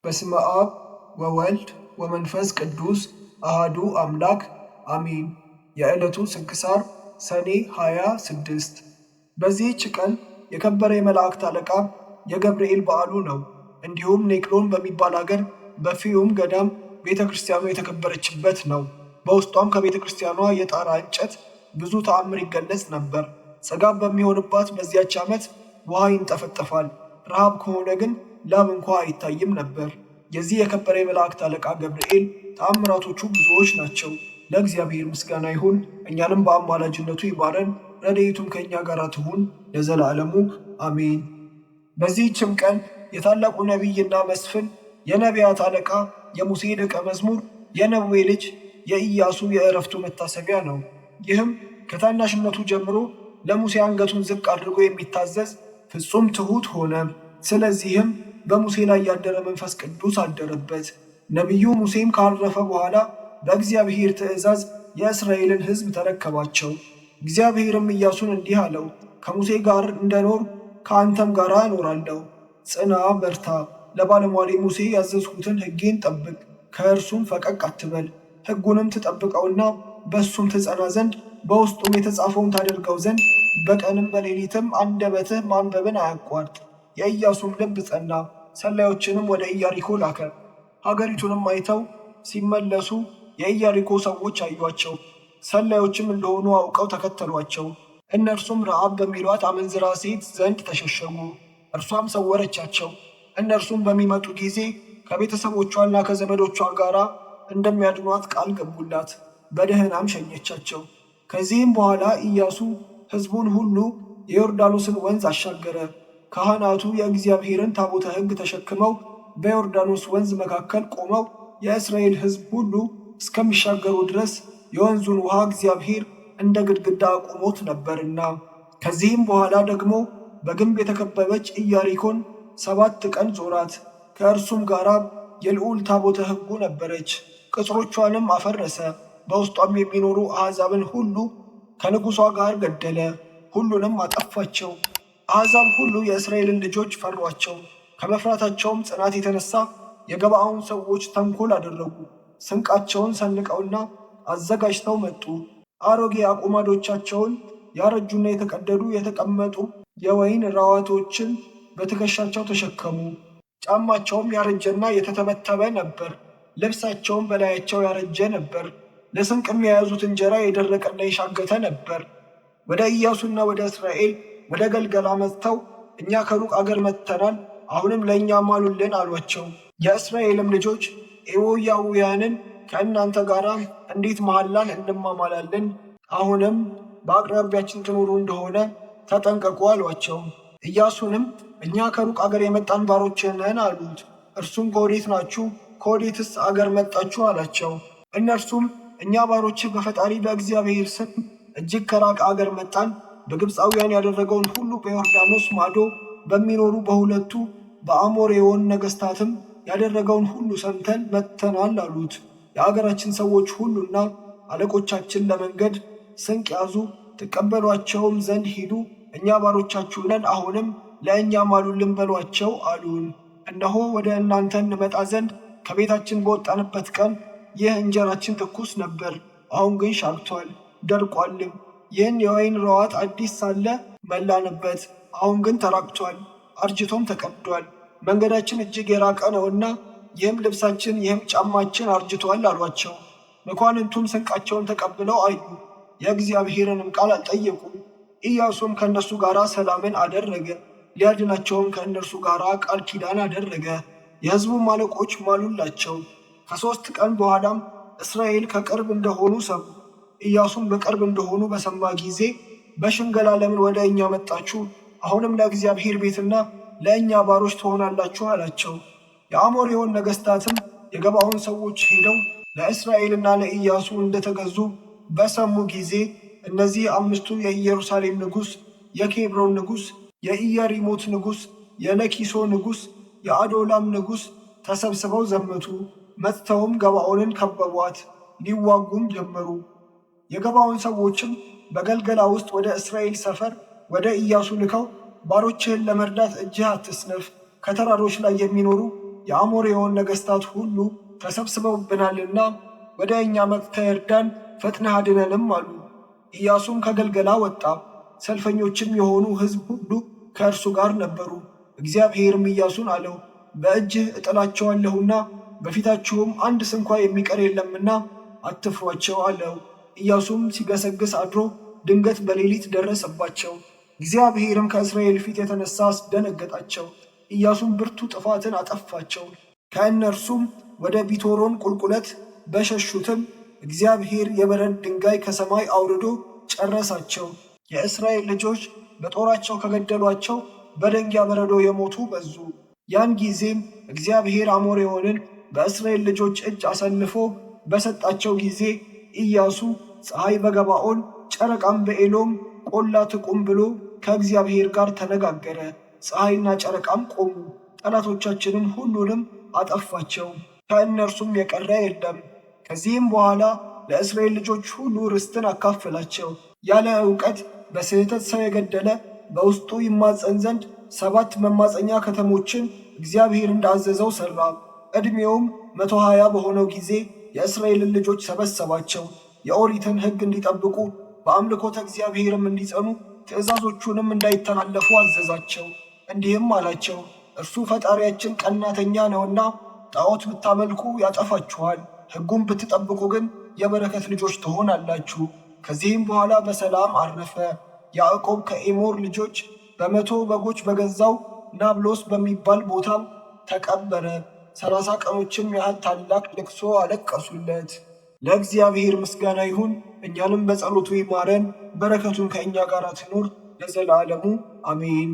በስመ አብ ወወልድ ወመንፈስ ቅዱስ አሃዱ አምላክ አሜን። የዕለቱ ስንክሳር ሰኔ 26። በዚህች ቀን የከበረ የመላእክት አለቃ የገብርኤል በዓሉ ነው። እንዲሁም ኔቅሎን በሚባል አገር በፊዩም ገዳም ቤተ ክርስቲያኑ የተከበረችበት ነው። በውስጧም ከቤተ ክርስቲያኗ የጣራ እንጨት ብዙ ተአምር ይገለጽ ነበር። ጸጋብ በሚሆንባት በዚያች ዓመት ውሃ ይንጠፈጠፋል። ረሃብ ከሆነ ግን ላብ እንኳ አይታይም ነበር። የዚህ የከበረ የመላእክት አለቃ ገብርኤል ተአምራቶቹ ብዙዎች ናቸው። ለእግዚአብሔር ምስጋና ይሁን፣ እኛንም በአማላጅነቱ ይማረን፣ ረድኤቱም ከእኛ ጋር ትሁን ለዘላለሙ አሜን። በዚህችም ቀን የታላቁ ነቢይና መስፍን የነቢያት አለቃ የሙሴ ደቀ መዝሙር የነዌ ልጅ የኢያሱ የዕረፍቱ መታሰቢያ ነው። ይህም ከታናሽነቱ ጀምሮ ለሙሴ አንገቱን ዝቅ አድርጎ የሚታዘዝ ፍጹም ትሑት ሆነ። ስለዚህም በሙሴ ላይ ያደረ መንፈስ ቅዱስ አደረበት። ነቢዩ ሙሴም ካረፈ በኋላ በእግዚአብሔር ትእዛዝ የእስራኤልን ሕዝብ ተረከባቸው። እግዚአብሔርም ኢያሱን እንዲህ አለው፣ ከሙሴ ጋር እንደኖር ከአንተም ጋር እኖራለሁ። ጽና፣ በርታ፣ ለባለሟሌ ሙሴ ያዘዝሁትን ሕጌን ጠብቅ፣ ከእርሱም ፈቀቅ አትበል። ሕጉንም ትጠብቀውና በእሱም ትጸና ዘንድ በውስጡም የተጻፈውን ታደርገው ዘንድ በቀንም በሌሊትም አንደበትህ ማንበብን አያቋርጥ። የኢያሱም ልብ ጸና፣ ሰላዮችንም ወደ ኢያሪኮ ላከ። ሀገሪቱንም አይተው ሲመለሱ የኢያሪኮ ሰዎች አዩአቸው። ሰላዮችም እንደሆኑ አውቀው ተከተሏቸው። እነርሱም ረዓብ በሚሏት አመንዝራ ሴት ዘንድ ተሸሸጉ። እርሷም ሰወረቻቸው። እነርሱም በሚመጡ ጊዜ ከቤተሰቦቿና ከዘመዶቿ ጋር እንደሚያድኗት ቃል ገቡላት። በደህናም ሸኘቻቸው። ከዚህም በኋላ ኢያሱ ሕዝቡን ሁሉ የዮርዳኖስን ወንዝ አሻገረ። ካህናቱ የእግዚአብሔርን ታቦተ ሕግ ተሸክመው በዮርዳኖስ ወንዝ መካከል ቆመው የእስራኤል ሕዝብ ሁሉ እስከሚሻገሩ ድረስ የወንዙን ውሃ እግዚአብሔር እንደ ግድግዳ አቁሞት ነበርና። ከዚህም በኋላ ደግሞ በግንብ የተከበበች ኢያሪኮን 7 ቀን ዞራት። ከእርሱም ጋር የልዑል ታቦተ ሕጉ ነበረች። ቅጽሮቿንም አፈረሰ። በውስጧም የሚኖሩ አሕዛብን ሁሉ ከንጉሷ ጋር ገደለ። ሁሉንም አጠፋቸው። አሕዛብ ሁሉ የእስራኤልን ልጆች ፈሯቸው። ከመፍራታቸውም ጽናት የተነሳ የገባዖን ሰዎች ተንኮል አደረጉ። ስንቃቸውን ሰንቀውና አዘጋጅተው መጡ። አሮጌ አቁማዶቻቸውን፣ ያረጁና የተቀደዱ የተቀመጡ የወይን ራዋቶችን በትከሻቸው ተሸከሙ። ጫማቸውም ያረጀና የተተበተበ ነበር። ልብሳቸውም በላያቸው ያረጀ ነበር። ለስንቅም የያዙት እንጀራ የደረቀና የሻገተ ነበር። ወደ ኢያሱና ወደ እስራኤል ወደ ገልገላ መጥተው እኛ ከሩቅ አገር መጥተናል፣ አሁንም ለእኛ ማሉልን አሏቸው። የእስራኤልም ልጆች ኤዊያውያንን ከእናንተ ጋር እንዴት መሐላን እንማማላለን? አሁንም በአቅራቢያችን ትኖሩ እንደሆነ ተጠንቀቁ አሏቸው። ኢያሱንም እኛ ከሩቅ አገር የመጣን ባሮችህ ነን አሉት። እርሱም ከወዴት ናችሁ? ከወዴትስ አገር መጣችሁ አላቸው። እነርሱም እኛ ባሮችህ በፈጣሪ በእግዚአብሔር ስም እጅግ ከራቀ አገር መጣን። በግብፃውያን ያደረገውን ሁሉ በዮርዳኖስ ማዶ በሚኖሩ በሁለቱ በአሞሬዎን ነገሥታትም ያደረገውን ሁሉ ሰምተን መጥተናል አሉት። የአገራችን ሰዎች ሁሉና አለቆቻችን ለመንገድ ስንቅ ያዙ፣ ትቀበሏቸውም ዘንድ ሂዱ። እኛ ባሮቻችሁ ነን፣ አሁንም ለእኛ ማሉልን በሏቸው አሉን። እነሆ ወደ እናንተ እንመጣ ዘንድ ከቤታችን በወጣንበት ቀን ይህ እንጀራችን ትኩስ ነበር፣ አሁን ግን ሻግቷል ደርቋልም። ይህን የወይን ረዋት አዲስ ሳለ መላንበት፣ አሁን ግን ተራቅቷል አርጅቶም ተቀዷል። መንገዳችን እጅግ የራቀ ነውና ይህም ልብሳችን ይህም ጫማችን አርጅቷል አሏቸው። መኳንንቱም ስንቃቸውን ተቀብለው አዩ፣ የእግዚአብሔርንም ቃል አልጠየቁም። ኢያሱም ከእነርሱ ጋር ሰላምን አደረገ፣ ሊያድናቸውም ከእነርሱ ጋር ቃል ኪዳን አደረገ። የሕዝቡም አለቆች ማሉላቸው። ከ3 ቀን በኋላም እስራኤል ከቅርብ እንደሆኑ ሰሙ። ኢያሱም በቅርብ እንደሆኑ በሰማ ጊዜ በሽንገላ ለምን ወደ እኛ መጣችሁ? አሁንም ለእግዚአብሔር ቤትና ለእኛ ባሮች ትሆናላችሁ አላቸው። የአሞሬዎን ነገሥታትም የገባዖን ሰዎች ሄደው ለእስራኤልና ለኢያሱ እንደተገዙ በሰሙ ጊዜ እነዚህ 5ቱ የኢየሩሳሌም ንጉሥ፣ የኬብሮን ንጉሥ፣ የኢያሪሞት ንጉሥ፣ የለኪሶ ንጉሥ፣ የአዶላም ንጉሥ ተሰብስበው ዘመቱ። መጥተውም ገባዖንን ከበቧት፣ ሊዋጉም ጀመሩ። የገባዖን ሰዎችም በገልገላ ውስጥ ወደ እስራኤል ሰፈር ወደ ኢያሱ ልከው ባሮችህን ለመርዳት እጅህ አትስነፍ፣ ከተራሮች ላይ የሚኖሩ የአሞሬውን ነገሥታት ሁሉ ተሰብስበውብናልና ወደ እኛ መጥተህ እርዳን፣ ፈጥነህ አድነንም አሉ። ኢያሱም ከገልገላ ወጣ። ሰልፈኞችም የሆኑ ሕዝብ ሁሉ ከእርሱ ጋር ነበሩ። እግዚአብሔርም ኢያሱን አለው፣ በእጅህ እጥላቸዋለሁና በፊታችሁም አንድ ስንኳ የሚቀር የለምና አትፍሯቸው አለው። ኢያሱም ሲገሰግስ አድሮ ድንገት በሌሊት ደረሰባቸው። እግዚአብሔርም ከእስራኤል ፊት የተነሳ አስደነገጣቸው። ኢያሱም ብርቱ ጥፋትን አጠፋቸው። ከእነርሱም ወደ ቢቶሮን ቁልቁለት በሸሹትም እግዚአብሔር የበረድ ድንጋይ ከሰማይ አውርዶ ጨረሳቸው። የእስራኤል ልጆች በጦራቸው ከገደሏቸው በደንጊያ በረዶ የሞቱ በዙ። ያን ጊዜም እግዚአብሔር አሞሬዎንን በእስራኤል ልጆች እጅ አሳልፎ በሰጣቸው ጊዜ ኢያሱ ፀሐይ በገባኦን ጨረቃም በኤሎም ቆላ ትቁም ብሎ ከእግዚአብሔር ጋር ተነጋገረ። ፀሐይና ጨረቃም ቆሙ። ጠላቶቻችንም ሁሉንም አጠፋቸው፣ ከእነርሱም የቀረ የለም። ከዚህም በኋላ ለእስራኤል ልጆች ሁሉ ርስትን አካፈላቸው። ያለ ዕውቀት በስህተት ሰው የገደለ በውስጡ ይማፀን ዘንድ 7 መማፀኛ ከተሞችን እግዚአብሔር እንዳዘዘው ሠራ። ዕድሜውም 120 በሆነው ጊዜ የእስራኤልን ልጆች ሰበሰባቸው። የኦሪትን ሕግ እንዲጠብቁ በአምልኮተ እግዚአብሔርም እንዲጸኑ ትእዛዞቹንም እንዳይተላለፉ አዘዛቸው። እንዲህም አላቸው፣ እርሱ ፈጣሪያችን ቀናተኛ ነውና ጣዖት ብታመልኩ ያጠፋችኋል፣ ሕጉም ብትጠብቁ ግን የበረከት ልጆች ትሆናላችሁ። ከዚህም በኋላ በሰላም አረፈ። ያዕቆብ ከኤሞር ልጆች በ100 በጎች በገዛው ናብሎስ በሚባል ቦታም ተቀበረ። 30 ቀኖችም ያህል ታላቅ ልቅሶ አለቀሱለት። ለእግዚአብሔር ምስጋና ይሁን፣ እኛንም በጸሎቱ ይማረን፣ በረከቱን ከእኛ ጋር ትኑር ለዘላለሙ አሜን።